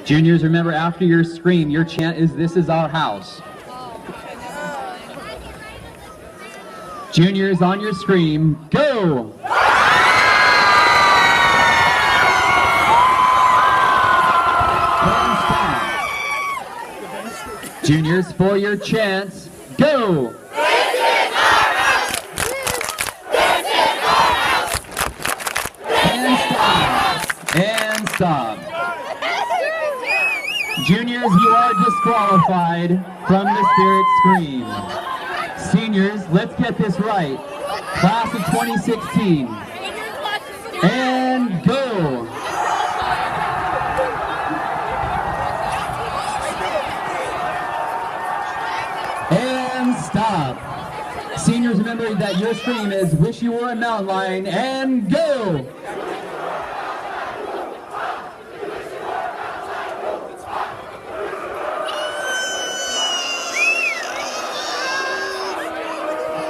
Juniors, remember, after your scream, your chant is, "This is our house." Juniors, on your scream, go! And stop. Juniors, for your chants, go! This is our house! This is our house! And stop. And stop. Juniors, you are disqualified from the Spirit Scream. Seniors, let's get this right. Class of 2016. And go! And stop. Seniors, remember that your scream is "Wish You Were a Mountain Lion," and go!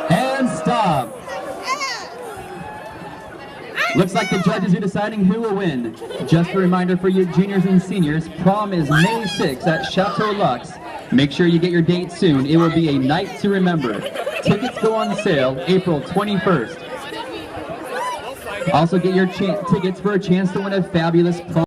And stop. Looks like the judges are deciding who will win. Just a reminder for you juniors and seniors, prom is May 6th at Chateau Lux. Make sure you get your date soon. It will be a night to remember. Tickets go on sale April 21st. Also get your tickets for a chance to win a fabulous prom.